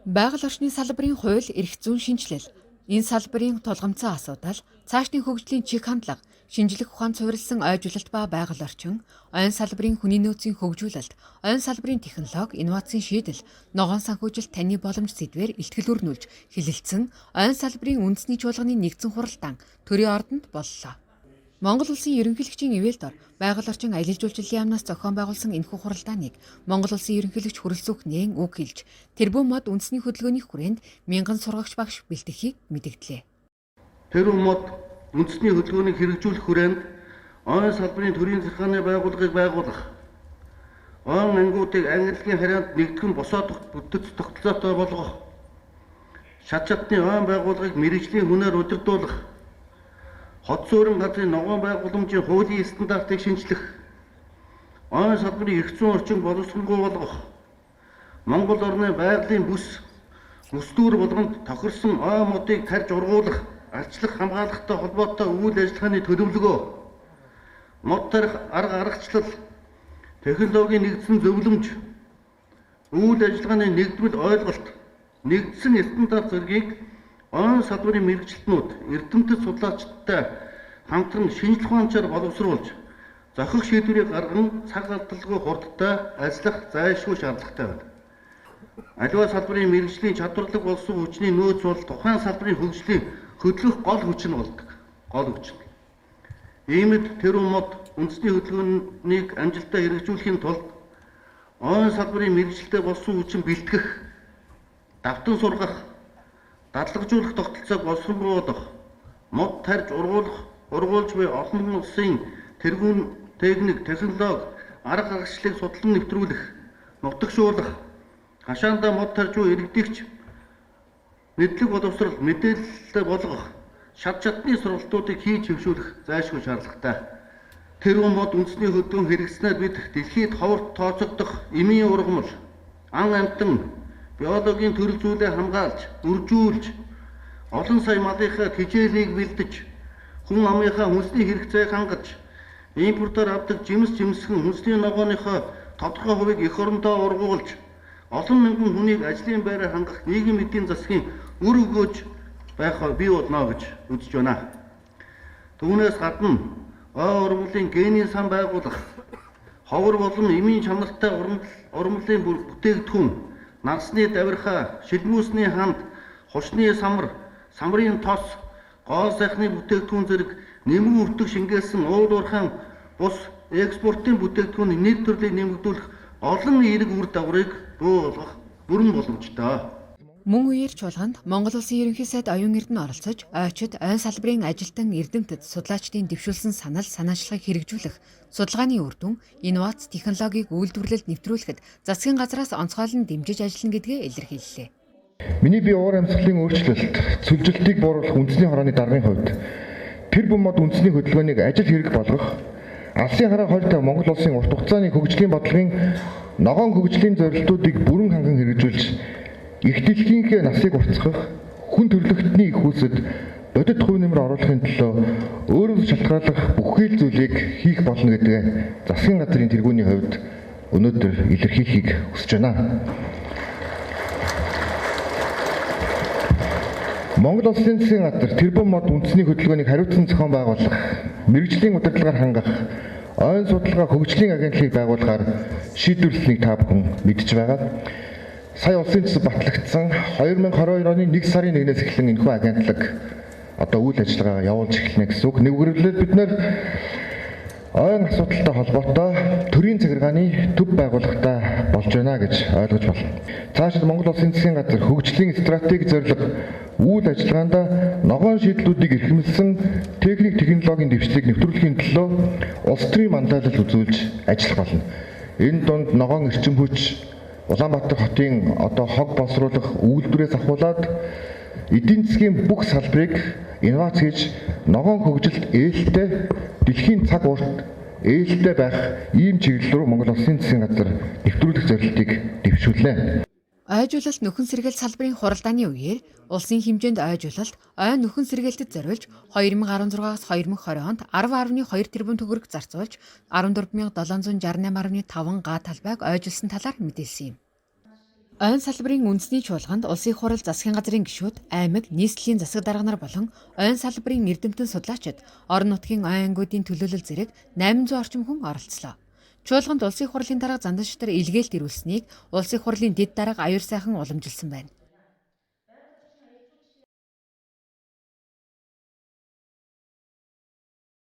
Байгаль орчны салбарын хууль, эрх зүйн шинжилэл. Энэ салбарын тулгамдсан асуудал, цаашдын хөгжлийн чиг хандлага, шинжлэх ухаанд суурилсан ойжуулалт ба байгаль орчин, ойн салбарын хүний нөөцийн хөгжүүлэлт, ойн салбарын технологи, инновацийн шийдэл, ногоон санхүүжилт таны боломж сэдвээр илтгэл өрнүүлж, хилэлцэн, ойн салбарын үндэсний чуулганы нэгдсэн хуралдаан төрийн ордонд боллоо. Монгол улсын ерөнхийлөгчийн ивэл дор байгаль орчин аялал жуулчлалын яамнаас зохион байгуулсан энэхүү хуралдааныг Монгол улсын ерөнхийлөгч Хүрэлцүүх нээн үг хэлж тэрбум мод үндэсний хөдөлгөөний хүрээнд мянган сургагч багш бэлтгэхийг мэдгдлээ. Тэрбум мод үндэсний хөдөлгөөнийг хэрэгжүүлэх хүрээнд ойн салбарын төрийн захиргааны байгууллагыг байгуулах, ойн ангиудыг ангиллын харьяанд нэгтгэн босоод бүтэц тогтолцоотой болгох, шат чадны ойн байгууллагыг мэргэжлийн хүнээр удирдуулах, хот суурин газрын ногоон байгууламжийн хуулийн стандартыг шинжлэх, ойн салбарын эрх зүйн орчин боловсронгүй болгох, Монгол орны байгалийн бүс дүүр болгонд тохирсон ойн модыг тарж ургуулах, арчлах хамгаалалттай холбоотой үйл ажиллагааны төлөвлөгөө, мод тарих арга аргачлал, технологийн нэгдсэн зөвлөмж, үйл ажиллагааны нэгдмэл ойлголт, нэгдсэн стандарт зэргийг ойн салбарын мэргэжилтнүүд, эрдэмтэд судлаачдтай хамтран шинжлэх ухаанчаар боловсруулж, зохих шийдвэрийг гарган цаг алдалгүй хурдтай ажиллах зайлшгүй шаардлагатай байна. Аливаа салбарын мэргэжлийн чадварлаг болсон хүчний нөөц бол тухайн салбарын хөгжлийн хөдөлгөх гол хүч нь болдог. Гол хүч. Иймд тэрбум мод үндэсний хөдөлгөөнийг амжилттай хэрэгжүүлэхийн тулд ойн салбарын мэргэжилтэд болсон хүчин бэлтгэх, давтан сургах, дадлагжуулах тогтолцоог боловсронгүй болгох, мод тарж ургуулж буй олон улсын тэргүүн техник, технологи, арга аргачлалыг судлан нэвтрүүлэх, нутагшуулах, хашаандаа мод тарж буй иргэдэгч мэдлэг боловсрол, мэдээлэлтэй болгох, шат чадны сургалтуудыг хийж хөгжүүлэх зайлшгүй шаардлагатай. Тэрбум мод үндэсний хөдөлгөөн хэрэгжснээр бид дэлхийд ховорт тооцогдох эмийн ургамал, ан амьтан, биологийн төрөл зүйлээ хамгаалж, үржүүлж, олон сая малынхаа тэжээлийг бэлдэж, хүн амынхаа хүнсний хэрэгцээг хангаж, импортоор авдаг жимсхэн хүнсний ногооныхоо тодорхой хувийг эх орондоо ургуулж, олон мянган хүнийг ажлын байраар хангах нийгмийн эдийн засгийн үр өгөөж байх бий болно гэж үзэж байна. Түүнээс гадна ой ургамлын генийн сан байгуулах, ховор болон эмийн чанартай ургамлын бүтээгдэхүүн, нагсны давирхаа, шилмүүсний ханд, хушны самар, самрын тос, гоо сайхны бүтээгдэхүүн зэрэг нэмгэн өртөг шингээсэн уул уурхайн бус экспортын бүтээгдэхүүн нийт төрлийг нэмэгдүүлэх олон эерэг үр дагаврыг бий болгох бүрэн боломжтой. Мөн үеэр чуулганд Монгол улсын ерөнхий сайд оюун эрдэнэ оролцож, ойчид ойн салбарын ажилтан эрдэмтэд судлаачдын дэвшүүлсэн санаачлагыг хэрэгжүүлэх, судалгааны үр дүн, инновац технологиг үйлдвэрлэлд нэвтрүүлэхэд засгийн газраас онцгойлон дэмжиж ажиллана гэдгээ илэрхийллээ. Миний бие уур амьсгалын өөрчлөлт, цөлжилтийг бууруулах үндэсний хорооны даргын хувьд тэрбум мод үндэсний хөдөлгөөнийг ажил хэрэг болгох, алсын хараа хольд Монгол улсын урт хугацааны хөгжлийн бодлогын ногоон хөгжлийн зорилтуудыг бүрэн ханган хэрэгжүүлж, их дэлхийнхээ насыг уртасгах, хүн төрөлхтний их хүсэд бодит хувь нэмэр оруулахын төлөө өөрөөс шалтгааллах бүхий л зүйлийг хийх болно гэдэг засгийн газрын тэргүүний хувьд өнөөдөр илэрхийлэхийг хүсэж байна. Монгол улсын засгийн газар тэрбум мод үндэсний хөдөлгөөнийг хариуцсан зохион байгуулах, мэргэжлийн удирдлагаар хангах, ойн судалгаа хөгжлийн агентлагийг байгуулахаар шийдвэрлэснийг та бүхэн мэдж байгаа. Сая улсын төсөв батлагдсан 2022 оны 1 сарын 1-ээс эхлэн энэхүү агентлаг одоо үйл ажиллагаа явуулж эхэлнэ гэсэн үг. Нэгүрэлд бид нэр ойн асуудалтай холбоотой төрийн захиргааны төв байгууллагатай болж байна гэж ойлгож байна. Цаашид Монгол улсын засгийн газар хөгжлийн стратеги зорилго үйл ажиллагаанд ногоон шийдлүүдийг эрхэмлсэн техник технологийн дэвшлиг нэвтрүүлэхийн төлөө улс төрийн манлайлал үзүүлж ажиллах болно. Энэ донд ногоон эрчим хүч, Улаанбаатар хотын одоо хог боловсруулах үйлдвэрээс ахуулаад эдийн засгийн бүх салбарыг инновац хийж ногоон хөгжилд ээлтэй дэлхийн цаг урт ээлтэй байх ийм чиглэл рүү Монгол улсын засгийн газар нэвтрүүлэх зорилтыг дэвшүүлнэ. Ойжуулалт нөхөн сэргээлт салбарын хуралдааны үеэр улсын хэмжээнд ойжуулалт ойн нөхөн сэргээлтэд зориулж 2016-аас 2020 онд 10.2 тэрбум төгрөг зарцуулж 14,768.5 га талбайг ойжуулсан талаар мэдээлсэн юм. Ойн салбарын үндэсний чуулганд улсын хурал засгийн газрын гишүүд, аймаг, нийслэлийн засаг дарга нар болон ойн салбарын эрдэмтэн судлаачид орон нутгийн ойн ангиудын төлөөлөл зэрэг 800 орчим хүн оролцлоо. Чуулганд улсын хурлын дарга занданчид илгээлт ирүүлсэнийг улсын хурлын дэд дарга аюур сайхан уламжилсан байна.